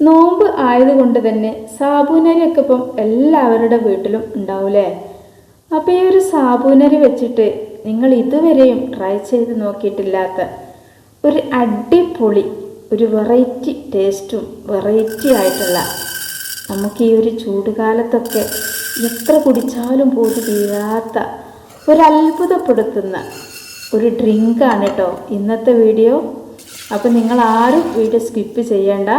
നോമ്പ് ആയതുകൊണ്ട് തന്നെ സാബൂനരിയൊക്കെ ഇപ്പം എല്ലാവരുടെ വീട്ടിലും ഉണ്ടാവൂലേ. അപ്പോൾ ഈ ഒരു സാബൂനരി വെച്ചിട്ട് നിങ്ങൾ ഇതുവരെയും ട്രൈ ചെയ്ത് നോക്കിയിട്ടില്ലാത്ത ഒരു അടിപൊളി ഒരു വെറൈറ്റി ടേസ്റ്റും വെറൈറ്റി ആയിട്ടുള്ള നമുക്ക് ഈ ഒരു ചൂടുകാലത്തൊക്കെ എത്ര കുടിച്ചാലും പോതി തീരാത്ത ഒരു അത്ഭുതപ്പെടുത്തുന്ന ഒരു ഡ്രിങ്കാണ് കേട്ടോ ഇന്നത്തെ വീഡിയോ. അപ്പോൾ നിങ്ങൾ ആരും വീഡിയോ സ്കിപ്പ് ചെയ്യേണ്ട.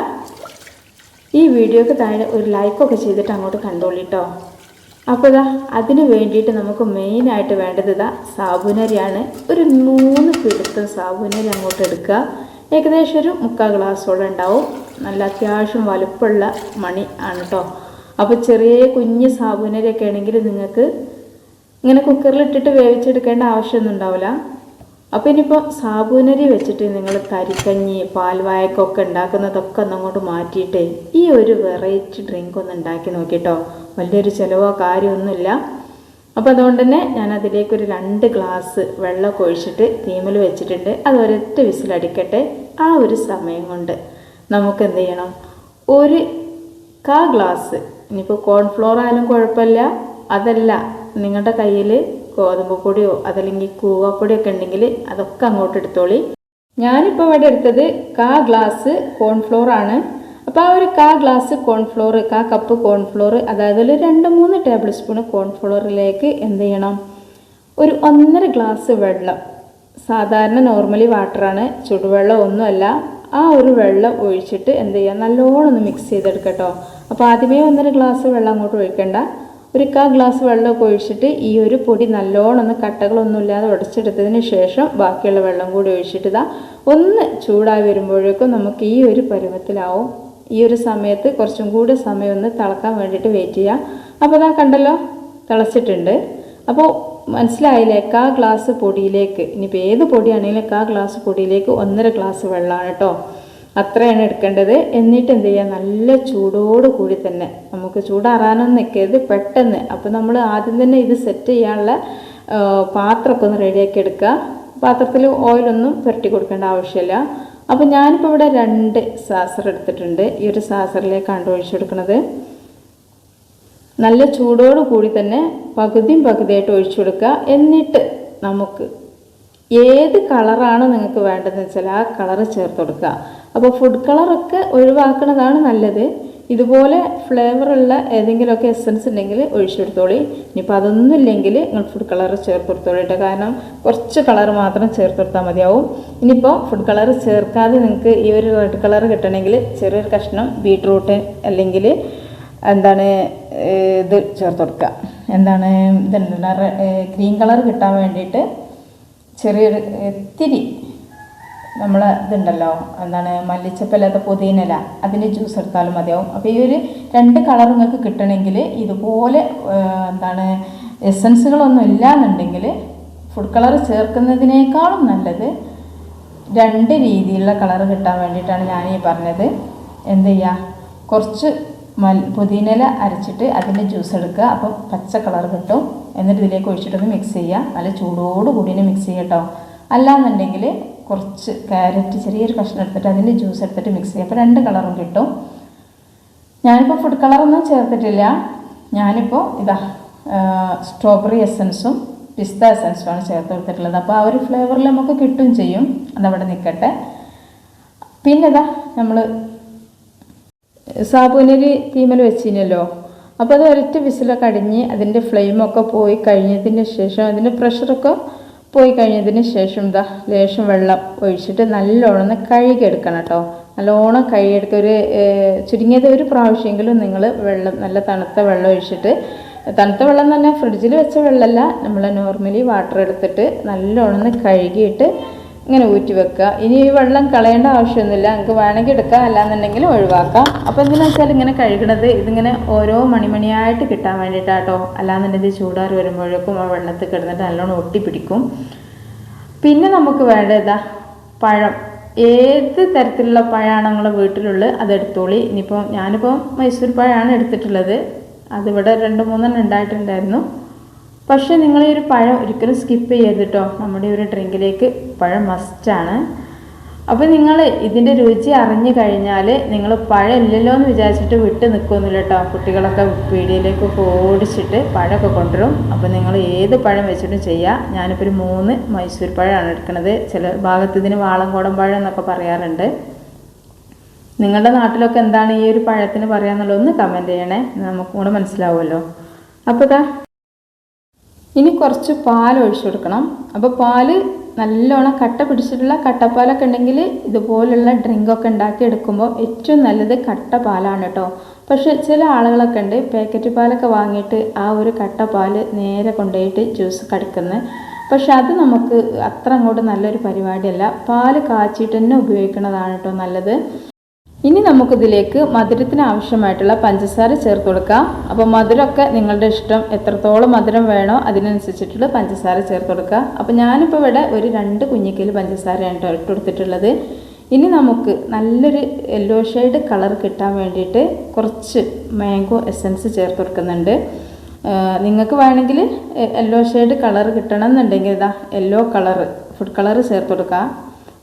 ഈ വീഡിയോക്ക് താഴെ ഒരു ലൈക്കൊക്കെ ചെയ്തിട്ട് അങ്ങോട്ട് കണ്ടോളിട്ടോ. അപ്പോൾ അതിന് വേണ്ടിയിട്ട് നമുക്ക് മെയിനായിട്ട് വേണ്ടത് സാബൂനരിയാണ്. ഒരു 3 പിടുത്തം സാബൂനരി അങ്ങോട്ട് എടുക്കുക. ഏകദേശം ഒരു 3/4 ഗ്ലാസ്സോളം ഉണ്ടാവും. നല്ല അത്യാവശ്യം വലുപ്പമുള്ള മണി ആണ് കേട്ടോ. അപ്പോൾ ചെറിയ കുഞ്ഞ് സാബൂനരിയൊക്കെ ആണെങ്കിൽ നിങ്ങൾക്ക് ഇങ്ങനെ കുക്കറിലിട്ടിട്ട് വേവിച്ചെടുക്കേണ്ട ആവശ്യമൊന്നും ഉണ്ടാവില്ല. അപ്പോൾ ഇനിയിപ്പോൾ സാബൂനരി വെച്ചിട്ട് നിങ്ങൾ തരിക്കഞ്ഞി പാൽവായക്കൊക്കെ ഉണ്ടാക്കുന്നതൊക്കെ ഒന്നങ്ങോട്ട് മാറ്റിയിട്ട് ഈ ഒരു വെറൈറ്റി ഡ്രിങ്ക് ഒന്ന് ഉണ്ടാക്കി നോക്കിട്ടോ. വലിയൊരു ചിലവോ കാര്യമൊന്നുമില്ല. അപ്പോൾ അതുകൊണ്ട് തന്നെ ഞാൻ അതിലേക്കൊരു 2 ഗ്ലാസ് വെള്ളമൊക്കെ ഒഴിച്ചിട്ട് തീമൽ വെച്ചിട്ടുണ്ട്. അത് ഒരൊറ്റ വിസിലടിക്കട്ടെ. ആ ഒരു സമയം കൊണ്ട് നമുക്ക് എന്ത് ചെയ്യണം, ഒരു 1/4 ഗ്ലാസ്, ഇനിയിപ്പോൾ കോൺഫ്ലോർ ആയാലും കുഴപ്പമില്ല, അതല്ല നിങ്ങളുടെ കയ്യിൽ ഗോതമ്പ് പൊടിയോ അതല്ലെങ്കിൽ കൂവപ്പൊടിയൊക്കെ ഉണ്ടെങ്കിൽ അതൊക്കെ അങ്ങോട്ട് എടുത്തോളി. ഞാനിപ്പോൾ ഇവിടെ എടുത്തത് 1/4 ഗ്ലാസ് കോൺഫ്ലോർ ആണ്. അപ്പോൾ ആ ഒരു 1/4 ഗ്ലാസ് കോൺഫ്ലോർ, 1/4 കപ്പ് കോൺഫ്ലോർ, അതായത് ഒരു 2-3 ടേബിൾ സ്പൂൺ കോൺഫ്ലോറിലേക്ക് എന്ത് ചെയ്യണം, ഒരു 1.5 ഗ്ലാസ് വെള്ളം, സാധാരണ നോർമലി വാട്ടറാണ്, ചുടുവെള്ളം ഒന്നുമല്ല, ആ ഒരു വെള്ളം ഒഴിച്ചിട്ട് എന്ത് ചെയ്യുക, നല്ലോണം ഒന്ന് മിക്സ് ചെയ്തെടുക്കട്ടോ. അപ്പോൾ ആദ്യമേ 1.5 ഗ്ലാസ് വെള്ളം അങ്ങോട്ട് ഒഴിക്കണ്ട. ഒരു 1/4 ഗ്ലാസ് വെള്ളമൊക്കെ ഒഴിച്ചിട്ട് ഈ ഒരു പൊടി നല്ലോണം ഒന്ന് കട്ടകളൊന്നുമില്ലാതെ ഉടച്ചെടുത്തതിന് ശേഷം ബാക്കിയുള്ള വെള്ളം കൂടി ഒഴിച്ചിട്ട് ഒന്ന് ചൂടായി വരുമ്പോഴേക്കും നമുക്ക് ഈ ഒരു പരുവത്തിലാവും. ഈ ഒരു സമയത്ത് കുറച്ചും കൂടി സമയം ഒന്ന് തിളക്കാൻ വേണ്ടിയിട്ട് വെയിറ്റ് ചെയ്യുക. അപ്പോൾ കണ്ടല്ലോ, തിളച്ചിട്ടുണ്ട്. അപ്പോൾ മനസ്സിലായില്ലേ, 1/4 ഗ്ലാസ് പൊടിയിലേക്ക്, ഇനിയിപ്പോൾ ഏത് പൊടിയാണെങ്കിലും 1/4 ഗ്ലാസ് പൊടിയിലേക്ക് 1.5 ഗ്ലാസ് വെള്ളമാണ് കേട്ടോ. അത്രയാണ് എടുക്കേണ്ടത്. എന്നിട്ട് എന്ത് ചെയ്യുക, നല്ല ചൂടോട് കൂടി തന്നെ, നമുക്ക് ചൂടാറാനൊന്നും നിൽക്കരുത്, പെട്ടെന്ന്. അപ്പോൾ നമ്മൾ ആദ്യം തന്നെ ഇത് സെറ്റ് ചെയ്യാനുള്ള പാത്രമൊക്കെ ഒന്ന് റെഡിയാക്കി എടുക്കുക. പാത്രത്തിൽ ഓയിലൊന്നും പുരട്ടി കൊടുക്കേണ്ട ആവശ്യമില്ല. അപ്പോൾ ഞാനിപ്പോൾ ഇവിടെ 2 സാസർ എടുത്തിട്ടുണ്ട്. ഈ ഒരു സാസറിലേക്കാണ് ഒഴിച്ചു കൊടുക്കുന്നത്. നല്ല ചൂടോട് കൂടി തന്നെ പകുതിയായിട്ട് ഒഴിച്ചു കൊടുക്കുക. എന്നിട്ട് നമുക്ക് ഏത് കളറാണ് നിങ്ങൾക്ക് വേണ്ടതെന്ന് വെച്ചാൽ ആ കളറ് ചേർത്ത് കൊടുക്കുക. അപ്പോൾ ഫുഡ് കളറൊക്കെ ഒഴിവാക്കുന്നതാണ് നല്ലത്. ഇതുപോലെ ഫ്ലേവറുള്ള ഏതെങ്കിലുമൊക്കെ എസൻസ് ഉണ്ടെങ്കിൽ ഒഴിച്ചെടുത്തോളി. ഇനിയിപ്പോൾ അതൊന്നും ഇല്ലെങ്കിൽ നിങ്ങൾ ഫുഡ് കളർ ചേർത്ത് കൊടുത്തോളിട്ട്, കാരണം കുറച്ച് കളർ മാത്രം ചേർത്ത് കൊടുത്താൽ മതിയാവും. ഇനിയിപ്പോൾ ഫുഡ് കളർ ചേർക്കാതെ നിങ്ങൾക്ക് ഈ ഒരു റെഡ് കളർ കിട്ടണമെങ്കിൽ ചെറിയൊരു കഷ്ണം ബീട്രൂട്ട് അല്ലെങ്കിൽ ഇത് ചേർത്ത് കൊടുക്കുക. ഗ്രീൻ കളർ കിട്ടാൻ വേണ്ടിയിട്ട് ചെറിയൊരു ഇത്തിരി നമ്മൾ ഇതുണ്ടല്ലോ, മല്ലിച്ചപ്പല്ലാത്ത പുതിനയില, അതിൻ്റെ ജ്യൂസ് എടുത്താലും മതിയാവും. അപ്പോൾ ഈ ഒരു 2 കളർ നിങ്ങൾക്ക് കിട്ടണമെങ്കിൽ ഇതുപോലെ എസൻസുകളൊന്നും ഇല്ല എന്നുണ്ടെങ്കിൽ ഫുഡ് കളർ ചേർക്കുന്നതിനേക്കാളും നല്ലത് 2 രീതിയിലുള്ള കളർ കിട്ടാൻ വേണ്ടിയിട്ടാണ് ഞാൻ ഈ പറഞ്ഞത്. എന്ത് ചെയ്യുക, കുറച്ച് പുതിനയില അരച്ചിട്ട് അതിൻ്റെ ജ്യൂസ് എടുക്കുക. അപ്പം പച്ച കളർ കിട്ടും. എന്നിട്ട് ഇതിലേക്ക് ഒഴിച്ചിട്ടൊന്ന് മിക്സ് ചെയ്യുക. നല്ല ചൂടോട് കൂടിനെ മിക്സ് ചെയ്യട്ടോ. അല്ലാന്നുണ്ടെങ്കിൽ കുറച്ച് ക്യാരറ്റ് ചെറിയൊരു കഷ്ണം എടുത്തിട്ട് അതിൻ്റെ ജ്യൂസ് എടുത്തിട്ട് മിക്സ് ചെയ്യുക. അപ്പോൾ 2 കളറും കിട്ടും. ഞാനിപ്പോൾ ഫുഡ് കളറൊന്നും ചേർത്തിട്ടില്ല. ഞാനിപ്പോൾ സ്ട്രോബെറി എസൻസും പിസ്ത എസൻസുമാണ് ചേർത്ത് കൊടുത്തിട്ടുള്ളത്. അപ്പോൾ ആ ഒരു ഫ്ലേവറിൽ നമുക്ക് കിട്ടും ചെയ്യും. അതവിടെ നിൽക്കട്ടെ. പിന്നെ നമ്മൾ സാബൂനരി തീമൽ വെച്ചിനല്ലോ. അപ്പോൾ അത് ഒരൊറ്റ വിസിലൊക്കെ അടിഞ്ഞ് അതിൻ്റെ ഫ്ലെയിമൊക്കെ പോയി കഴിഞ്ഞതിന് ശേഷം, അതിൻ്റെ പ്രഷറൊക്കെ പോയി കഴിഞ്ഞതിന് ശേഷം ലേശം വെള്ളം ഒഴിച്ചിട്ട് നല്ലോണം ഒന്ന് കഴുകിയെടുക്കണം കേട്ടോ. നല്ലോണം കഴുകിയെടുക്കുക. ഒരു ചുരുങ്ങിയത് ഒരു പ്രാവശ്യമെങ്കിലും നിങ്ങൾ വെള്ളം, നല്ല തണുത്ത വെള്ളം ഒഴിച്ചിട്ട്, തണുത്ത വെള്ളം തന്നെ ഫ്രിഡ്ജിൽ വെച്ച വെള്ളമല്ല, നമ്മൾ നോർമലി വാട്ടർ എടുത്തിട്ട് നല്ലോണം ഒന്ന് കഴുകിയിട്ട് ഇങ്ങനെ ഊറ്റി വെക്കുക. ഇനി ഈ വെള്ളം കളയേണ്ട ആവശ്യമൊന്നുമില്ല, നമുക്ക് വേണമെങ്കിൽ എടുക്കാം, അല്ലാന്നുണ്ടെങ്കിൽ ഒഴിവാക്കാം. അപ്പോൾ എന്തിനാ വെച്ചാൽ ഇങ്ങനെ കഴുകണത് ഇതിങ്ങനെ ഓരോ മണിമണിയായിട്ട് കിട്ടാൻ വേണ്ടിയിട്ടാട്ടോ. അല്ലാന്നുണ്ടെങ്കിൽ ചൂടാറി വരുമ്പോഴേക്കും ആ വെള്ളത്തിൽ കിടന്നിട്ട് നല്ലോണം ഒട്ടിപ്പിടിക്കും. പിന്നെ നമുക്ക് വേണ്ടത് പഴം, ഏത് തരത്തിലുള്ള പഴമാണ് നിങ്ങളുടെ വീട്ടിലുള്ളത് അതെടുത്തോളി. ഞാനിപ്പോൾ മൈസൂർ പഴമാണ് എടുത്തിട്ടുള്ളത്. അതിവിടെ 2-3 ഉണ്ടായിട്ടുണ്ടായിരുന്നു. പക്ഷേ നിങ്ങൾ ഈ ഒരു പഴം ഒരിക്കലും സ്കിപ്പ് ചെയ്യരുത് കേട്ടോ. നമ്മുടെ ഒരു ഡ്രിങ്കിലേക്ക് പഴം മസ്റ്റാണ്. അപ്പോൾ നിങ്ങൾ ഇതിൻ്റെ രുചി അറിഞ്ഞു കഴിഞ്ഞാൽ നിങ്ങൾ പഴം ഇല്ലല്ലോ എന്ന് വിചാരിച്ചിട്ട് വിട്ട് നിൽക്കുന്നില്ല കേട്ടോ. കുട്ടികളൊക്കെ പീടികയിലേക്കൊക്കെ ഓടിച്ചിട്ട് പഴമൊക്കെ കൊണ്ടുവരും. അപ്പോൾ നിങ്ങൾ ഏത് പഴം വെച്ചിട്ടും ചെയ്യുക. ഞാനിപ്പോൾ ഒരു 3 മൈസൂർ പഴമാണ് എടുക്കുന്നത്. ചില ഭാഗത്ത് ഇതിന് വാളംകോടൻ പഴം എന്നൊക്കെ പറയാറുണ്ട്. നിങ്ങളുടെ നാട്ടിലൊക്കെ എന്താണ് ഈ ഒരു പഴത്തിന് പറയാന്നുള്ളത് ഒന്ന് കമൻറ്റ് ചെയ്യണേ, നമുക്കും കൂടെ മനസ്സിലാവുമല്ലോ. അപ്പോൾ ഇനി കുറച്ച് പാൽ ഒഴിച്ചു കൊടുക്കണം. അപ്പോൾ പാല് നല്ലോണം കട്ട പിടിച്ചിട്ടുള്ള കട്ടപ്പാലൊക്കെ ഉണ്ടെങ്കിൽ ഇതുപോലുള്ള ഡ്രിങ്കൊക്കെ ഉണ്ടാക്കി എടുക്കുമ്പോൾ ഏറ്റവും നല്ലത് കട്ട പാലാണ് കേട്ടോ. പക്ഷേ ചില ആളുകളൊക്കെ ഉണ്ട് പാക്കറ്റ് പാലൊക്കെ വാങ്ങിയിട്ട് ആ ഒരു കട്ട പാല് നേരെ കൊണ്ടുപോയിട്ട് ജ്യൂസ് കടിക്കുന്നത്. പക്ഷെ അത് നമുക്ക് അത്ര അങ്ങോട്ട് നല്ലൊരു പരിപാടിയല്ല. പാല് കാച്ചിട്ട് തന്നെ ഉപയോഗിക്കുന്നതാണ് കേട്ടോ നല്ലത്. ഇനി നമുക്കിതിലേക്ക് മധുരത്തിന് ആവശ്യമായിട്ടുള്ള പഞ്ചസാര ചേർത്ത് കൊടുക്കാം. അപ്പോൾ മധുരമൊക്കെ നിങ്ങളുടെ ഇഷ്ടം, എത്രത്തോളം മധുരം വേണോ അതിനനുസരിച്ചിട്ടുള്ള പഞ്ചസാര ചേർത്ത് കൊടുക്കുക. അപ്പോൾ ഞാനിപ്പോൾ ഇവിടെ ഒരു 2 കുഞ്ഞിക്കയിൽ പഞ്ചസാരയാണ് കേട്ടോ ഇട്ട് കൊടുത്തിട്ടുള്ളത്. ഇനി നമുക്ക് നല്ലൊരു യെല്ലോ ഷെയ്ഡ് കളർ കിട്ടാൻ വേണ്ടിയിട്ട് കുറച്ച് മാംഗോ എസൻസ് ചേർത്ത് കൊടുക്കുന്നുണ്ട്. നിങ്ങൾക്ക് വേണമെങ്കിൽ യെല്ലോ ഷെയ്ഡ് കളർ കിട്ടണം എന്നുണ്ടെങ്കിൽ ഇതാ യെല്ലോ കളർ ഫുഡ് കളർ ചേർത്ത് കൊടുക്കുക.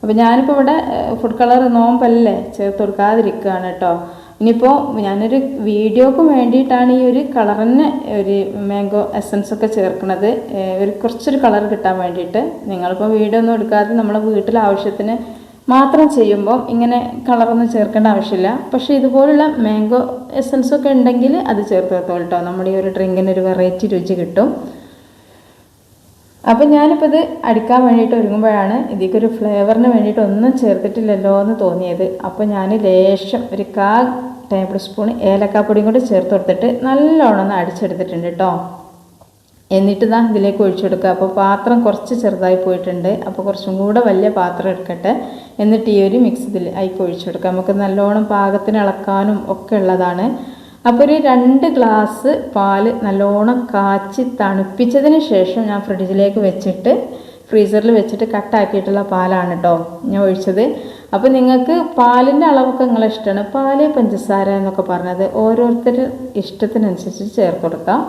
അപ്പോൾ ഞാനിപ്പോൾ ഇവിടെ ഫുഡ് കളർ നോമ്പല്ലേ ചേർത്ത് കൊടുക്കാതിരിക്കുകയാണ് കേട്ടോ. ഇനിയിപ്പോൾ ഞാനൊരു വീഡിയോക്ക് വേണ്ടിയിട്ടാണ് ഈ ഒരു കളറിന് ഒരു മാംഗോ എസൻസ് ഒക്കെ ചേർക്കുന്നത്, കുറച്ചൊരു കളർ കിട്ടാൻ വേണ്ടിയിട്ട്. നിങ്ങളിപ്പോൾ വീഡിയോ ഒന്നും എടുക്കാതെ നമ്മളെ വീട്ടിലെ ആവശ്യത്തിന് മാത്രം ചെയ്യുമ്പോൾ ഇങ്ങനെ കളറൊന്നും ചേർക്കേണ്ട ആവശ്യമില്ല. പക്ഷേ ഇതുപോലുള്ള മാംഗോ എസൻസ് ഒക്കെ ഉണ്ടെങ്കിൽ അത് ചേർത്ത് വെത്തോളൂ കേട്ടോ. നമ്മുടെ ഈ ഒരു ഡ്രിങ്കിന് ഒരു വെറൈറ്റി രുചി കിട്ടും. അപ്പം ഞാനിപ്പോൾ ഇത് അടിക്കാൻ വേണ്ടിയിട്ട് ഒരുങ്ങുമ്പോഴാണ് ഇതിക്കൊരു ഫ്ലേവറിന് വേണ്ടിയിട്ട് ഒന്നും ചേർത്തിട്ടില്ലല്ലോ എന്ന് തോന്നിയത്. അപ്പോൾ ഞാൻ ലേശം ഒരു 1/4 ടേബിൾ സ്പൂൺ ഏലക്കാപ്പൊടിയും കൂടി ചേർത്ത് കൊടുത്തിട്ട് നല്ലോണം ഒന്ന് അടിച്ചെടുത്തിട്ടുണ്ട് കേട്ടോ. എന്നിട്ട് ഇതിലേക്ക് ഒഴിച്ചു കൊടുക്കുക. അപ്പോൾ പാത്രം കുറച്ച് ചെറുതായി പോയിട്ടുണ്ട്. അപ്പോൾ കുറച്ചും കൂടെ വലിയ പാത്രം എടുക്കട്ടെ. എന്നിട്ട് ഈ ഒരു മിക്സ് ഇതിൽ അതിലേക്ക് ഒഴിച്ചു കൊടുക്കുക. നമുക്ക് നല്ലോണം പാകത്തിന് ഇളക്കാനും ഒക്കെ ഉള്ളതാണ്. അപ്പോൾ ഒരു 2 ഗ്ലാസ് പാല് നല്ലോണം കാച്ചി തണുപ്പിച്ചതിന് ശേഷം ഞാൻ ഫ്രിഡ്ജിലേക്ക് വെച്ചിട്ട് ഫ്രീസറിൽ വെച്ചിട്ട് കട്ടാക്കിയിട്ടുള്ള പാലാണ് കേട്ടോ ഞാൻ ഒഴിച്ചത്. അപ്പോൾ നിങ്ങൾക്ക് പാലിൻ്റെ അളവൊക്കെ നിങ്ങളെ ഇഷ്ടമാണ്. പാല് പഞ്ചസാര എന്നൊക്കെ പറഞ്ഞത് ഓരോരുത്തരുടെ ഇഷ്ടത്തിനനുസരിച്ച് ചേർത്ത് കൊടുക്കാം.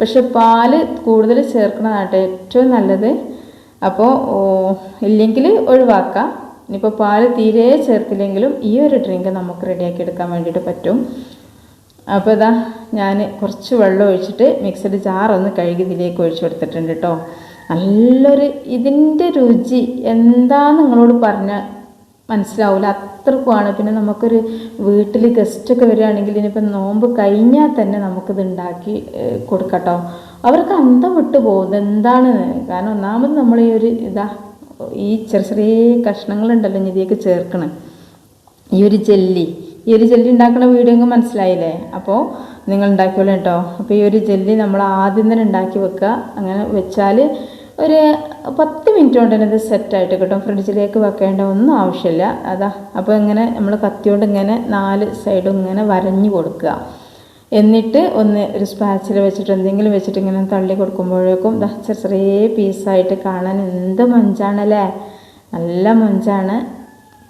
പക്ഷെ പാല് കൂടുതൽ ചേർക്കുന്നതാണ് ഏറ്റവും നല്ലത്. അപ്പോൾ ഇല്ലെങ്കിൽ ഒഴിവാക്കാം. ഇനിയിപ്പോൾ പാല് തീരെ ചേർത്തില്ലെങ്കിലും ഈ ഒരു ഡ്രിങ്ക് നമുക്ക് റെഡിയാക്കി എടുക്കാൻ വേണ്ടിയിട്ട് പറ്റും. അപ്പോൾ ഞാൻ കുറച്ച് വെള്ളം ഒഴിച്ചിട്ട് മിക്സഡ് ജാറൊന്ന് കഴുകി ഇതിലേക്ക് ഒഴിച്ചു കൊടുത്തിട്ടുണ്ട് കേട്ടോ. നല്ലൊരു ഇതിൻ്റെ രുചി എന്താന്ന് നിങ്ങളോട് പറഞ്ഞാൽ മനസ്സിലാവില്ല, അത്രക്കുമാണ്. പിന്നെ നമുക്കൊരു വീട്ടിൽ ഗസ്റ്റൊക്കെ വരികയാണെങ്കിൽ ഇനിയിപ്പോൾ നോമ്പ് കഴിഞ്ഞാൽ തന്നെ നമുക്കിത് ഉണ്ടാക്കി കൊടുക്കട്ടോ. അവർക്ക് അന്തം വിട്ട് പോകും എന്താണ്. കാരണം ഒന്നാമത് നമ്മൾ ഈ ഒരു ഈ ചെറിയ കഷ്ണങ്ങളുണ്ടല്ലോ ഇതിലേക്ക് ചേർക്കണം. ഈ ഒരു ജെല്ലി ഉണ്ടാക്കുന്ന വീഡിയോ നിങ്ങൾക്ക് മനസ്സിലായില്ലേ? അപ്പോൾ നിങ്ങൾ ഉണ്ടാക്കിയോളൂ കേട്ടോ. അപ്പോൾ ഈ ഒരു ജെല്ലി നമ്മൾ ആദ്യം തന്നെ ഉണ്ടാക്കി വെക്കുക. അങ്ങനെ വെച്ചാൽ ഒരു 10 മിനിറ്റ് കൊണ്ട് തന്നെ ഇത് സെറ്റായിട്ട് കിട്ടും. ഫ്രിഡ്ജിലേക്ക് വെക്കേണ്ട ഒന്നും ആവശ്യമില്ല. അപ്പോൾ ഇങ്ങനെ നമ്മൾ കത്തിയോണ്ട് ഇങ്ങനെ 4 സൈഡും ഇങ്ങനെ വരഞ്ഞു കൊടുക്കുക. എന്നിട്ട് ഒരു സ്പാച്ചിൽ വെച്ചിട്ട് എന്തെങ്കിലും വെച്ചിട്ട് ഇങ്ങനെ തള്ളി കൊടുക്കുമ്പോഴേക്കും ചെറിയ പീസായിട്ട് കാണാൻ എന്ത് മൊഞ്ചാണല്ലേ, നല്ല മൊഞ്ചാണ്.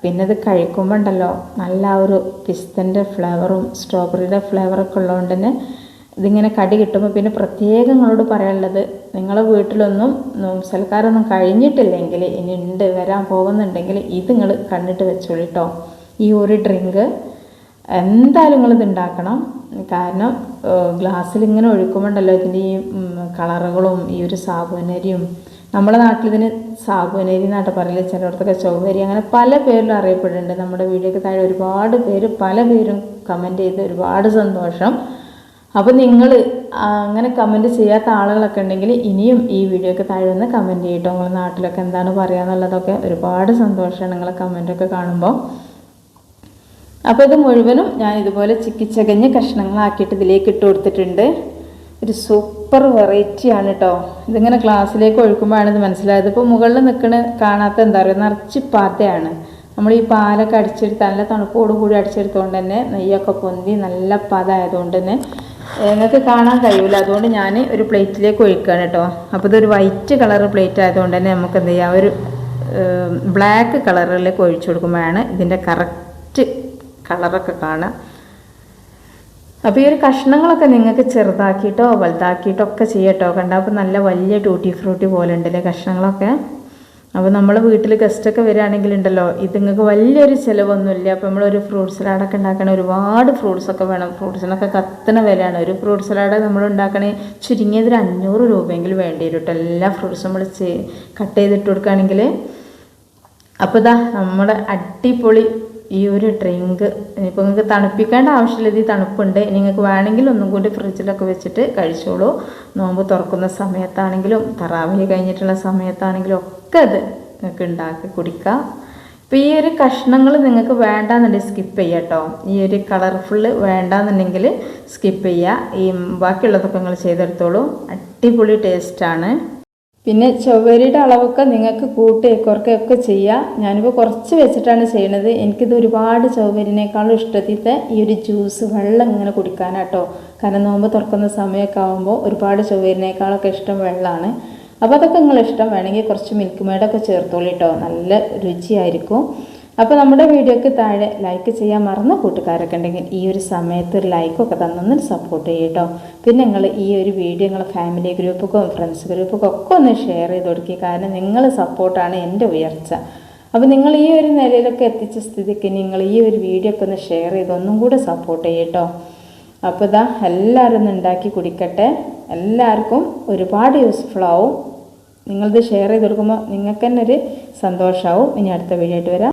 പിന്നെ ഇത് കഴിക്കുമ്പോൾ ഉണ്ടല്ലോ നല്ല ഒരു പിസ്തൻ്റെ ഫ്ലേവറും സ്ട്രോബെറിയുടെ ഫ്ലേവറൊക്കെ ഉള്ളതുകൊണ്ട് തന്നെ ഇതിങ്ങനെ കടി കിട്ടുമ്പോൾ പിന്നെ പ്രത്യേകം നിങ്ങളോട് പറയാനുള്ളത്, നിങ്ങളെ വീട്ടിലൊന്നും സൽക്കാരൊന്നും കഴിഞ്ഞിട്ടില്ലെങ്കിൽ ഇനി വരാൻ പോകുന്നുണ്ടെങ്കിൽ ഇത് നിങ്ങൾ കണ്ടിട്ട് വെച്ചോളൂ കേട്ടോ. ഈ ഒരു ഡ്രിങ്ക് എന്തായാലും നിങ്ങളിത് ഉണ്ടാക്കണം. കാരണം ഗ്ലാസ്സിൽ ഇങ്ങനെ ഒഴിക്കുമ്പോണ്ടല്ലോ ഇതിൻ്റെ ഈ കളറുകളും ഈ ഒരു സാബുനരിയും, നമ്മുടെ നാട്ടിലിതിന് സാബുനരി എന്നാട്ട് പറയില്ല, ചിലയിടത്തൊക്കെ ചൊവ്വരി, അങ്ങനെ പല പേരിലും അറിയപ്പെടുന്നുണ്ട്. നമ്മുടെ വീഡിയോയ്ക്ക് താഴെ ഒരുപാട് പേര് പല പേരും കമൻറ്റ് ചെയ്ത് ഒരുപാട് സന്തോഷം. അപ്പോൾ നിങ്ങൾ അങ്ങനെ കമൻറ്റ് ചെയ്യാത്ത ആളുകളൊക്കെ ഉണ്ടെങ്കിൽ ഇനിയും ഈ വീഡിയോയ്ക്ക് താഴെ ഒന്ന് കമൻറ്റ് ചെയ്യട്ടോ. നിങ്ങളുടെ നാട്ടിലൊക്കെ എന്താണ് പറയുക എന്നുള്ളതൊക്കെ ഒരുപാട് സന്തോഷമാണ് നിങ്ങളെ കമൻറ്റൊക്കെ കാണുമ്പോൾ. അപ്പോൾ ഇത് മുഴുവനും ഞാൻ ഇതുപോലെ ചിക്കിച്ചകഞ്ഞ് കഷ്ണങ്ങളാക്കിയിട്ട് ഇതിലേക്ക് ഇട്ട് കൊടുത്തിട്ടുണ്ട്. ഒരു സൂപ്പർ വെറൈറ്റിയാണ് കേട്ടോ. ഇതിങ്ങനെ ഗ്ലാസ്സിലേക്ക് ഒഴിക്കുമ്പോഴാണ് ഇത് മനസ്സിലായത്. ഇപ്പോൾ മുകളിൽ നിൽക്കുന്ന കാണാത്ത എന്താ പറയുക, നിറച്ച് പാത്തയാണ്. നമ്മൾ ഈ പാലൊക്കെ അടിച്ചെടുത്ത് നല്ല തണുപ്പോടുകൂടി അടിച്ചെടുത്തുകൊണ്ട് തന്നെ നെയ്യൊക്കെ പൊന്തി നല്ല പതമായതുകൊണ്ട് തന്നെ നിങ്ങൾക്ക് കാണാൻ കഴിയില്ല. അതുകൊണ്ട് ഞാൻ ഒരു പ്ലേറ്റിലേക്ക് ഒഴിക്കുകയാണ് കേട്ടോ. അപ്പോൾ ഇതൊരു വൈറ്റ് കളർ പ്ലേറ്റ് ആയതുകൊണ്ട് തന്നെ നമുക്ക് എന്ത് ചെയ്യാം, ഒരു ബ്ലാക്ക് കളറിലേക്ക് ഒഴിച്ചു കൊടുക്കുമ്പോഴാണ് ഇതിൻ്റെ കറക്റ്റ് കളറൊക്കെ കാണുക. അപ്പോൾ ഈ ഒരു കഷ്ണങ്ങളൊക്കെ നിങ്ങൾക്ക് ചെറുതാക്കിയിട്ടോ വലുതാക്കിയിട്ടോ ഒക്കെ ചെയ്യട്ടോ. കണ്ടപ്പോൾ നല്ല വലിയ ടൂട്ടി ഫ്രൂട്ടി പോലെ ഉണ്ടല്ലേ കഷ്ണങ്ങളൊക്കെ. അപ്പോൾ നമ്മളെ വീട്ടിൽ ഗസ്റ്റൊക്കെ വരികയാണെങ്കിലുണ്ടല്ലോ ഇത് നിങ്ങൾക്ക് വലിയൊരു ചിലവൊന്നുമില്ല. അപ്പോൾ നമ്മളൊരു ഫ്രൂട്ട് സലാഡൊക്കെ ഉണ്ടാക്കണ ഒരുപാട് ഫ്രൂട്ട്സൊക്കെ വേണം. ഫ്രൂട്ട്സിനൊക്കെ കത്തുന്ന വിലയാണ്. ഒരു ഫ്രൂട്ട് സലാഡ് നമ്മൾ ഉണ്ടാക്കണേ ചുരുങ്ങിയത് 500 രൂപയെങ്കിലും വേണ്ടി വരും കേട്ടോ. എല്ലാ ഫ്രൂട്ട്സും നമ്മൾ കട്ട് ചെയ്തിട്ട് കൊടുക്കുകയാണെങ്കിൽ. അപ്പോൾ ഇതാ നമ്മുടെ അടിപൊളി ഈ ഒരു ഡ്രിങ്ക് ഇപ്പോൾ നിങ്ങൾക്ക് തണുപ്പിക്കേണ്ട ആവശ്യമില്ല. ഇത് തണുപ്പുണ്ട്. നിങ്ങൾക്ക് വേണമെങ്കിൽ ഒന്നും കൂടി ഫ്രിഡ്ജിലൊക്കെ വെച്ചിട്ട് കഴിച്ചോളൂ. നോമ്പ് തുറക്കുന്ന സമയത്താണെങ്കിലും തറാവീഹ് കഴിഞ്ഞിട്ടുള്ള സമയത്താണെങ്കിലും ഒക്കെ അത് നിങ്ങൾക്ക് ഉണ്ടാക്കി കുടിക്കാം. ഇപ്പോൾ ഈ ഒരു കഷ്ണങ്ങൾ നിങ്ങൾക്ക് വേണ്ടാന്നുണ്ടെങ്കിൽ സ്കിപ്പ് ചെയ്യുക കേട്ടോ. ഈ ഒരു കളർഫുള്ള് വേണ്ടാന്നുണ്ടെങ്കിൽ സ്കിപ്പ് ചെയ്യുക. ഈ ബാക്കിയുള്ളതൊക്കെ നിങ്ങൾ ചെയ്തെടുത്തോളൂ. അടിപൊളി ടേസ്റ്റാണ്. പിന്നെ ചൊവ്വരിയുടെ അളവൊക്കെ നിങ്ങൾക്ക് കൂട്ടി കുറയ്ക്കുകയൊക്കെ ചെയ്യാം. ഞാനിപ്പോൾ കുറച്ച് വെച്ചിട്ടാണ് ചെയ്യണത്. എനിക്കിത് ഒരുപാട് ചൊവ്വരിനേക്കാളും ഇഷ്ടത്തിത്തെ ഈ ഒരു ജ്യൂസ് വെള്ളം ഇങ്ങനെ കുടിക്കാനാട്ടോ. കാരണം നോമ്പ് തുറക്കുന്ന സമയമൊക്കെ ആകുമ്പോൾ ഒരുപാട് ചൊവ്വരിനേക്കാളൊക്കെ ഇഷ്ടം വെള്ളമാണ്. അപ്പോൾ അതൊക്കെ നിങ്ങളിഷ്ടം വേണമെങ്കിൽ കുറച്ച് മിൽക്ക് മെയ്ഡൊക്കെ ചേർത്തോളൂ കേട്ടോ. നല്ല രുചിയായിരിക്കും. അപ്പോൾ നമ്മുടെ വീഡിയോക്ക് താഴെ ലൈക്ക് ചെയ്യാൻ മറന്ന കൂട്ടുകാരൊക്കെ ഉണ്ടെങ്കിൽ ഈ ഒരു സമയത്ത് ഒരു ലൈക്കൊക്കെ തന്നൊന്ന് സപ്പോർട്ട് ചെയ്യും കേട്ടോ. പിന്നെ നിങ്ങൾ ഈ ഒരു വീഡിയോ നിങ്ങളെ ഫാമിലി ഗ്രൂപ്പൊക്കെ ഫ്രണ്ട്സ് ഗ്രൂപ്പൊക്കെ ഒക്കെ ഒന്ന് ഷെയർ ചെയ്ത് കൊടുക്കുക. കാരണം നിങ്ങൾ സപ്പോർട്ടാണ് എൻ്റെ ഉയർച്ച. അപ്പോൾ നിങ്ങൾ ഈ ഒരു നിലയിലൊക്കെ എത്തിച്ച സ്ഥിതിക്ക് നിങ്ങൾ ഈ ഒരു വീഡിയോ ഒക്കെ ഒന്ന് ഷെയർ ചെയ്ത് ഒന്നും കൂടെ സപ്പോർട്ട് ചെയ്യും കേട്ടോ. അപ്പോൾ ഇതാ എല്ലാവരും ഒന്ന് ഉണ്ടാക്കി കുടിക്കട്ടെ. എല്ലാവർക്കും ഒരുപാട് യൂസ്ഫുൾ ആവും. നിങ്ങളിത് ഷെയർ ചെയ്ത് കൊടുക്കുമ്പോൾ നിങ്ങൾക്ക് തന്നെ ഒരു സന്തോഷമാവും. ഇനി അടുത്ത വീഡിയോ ആയിട്ട് വരാം.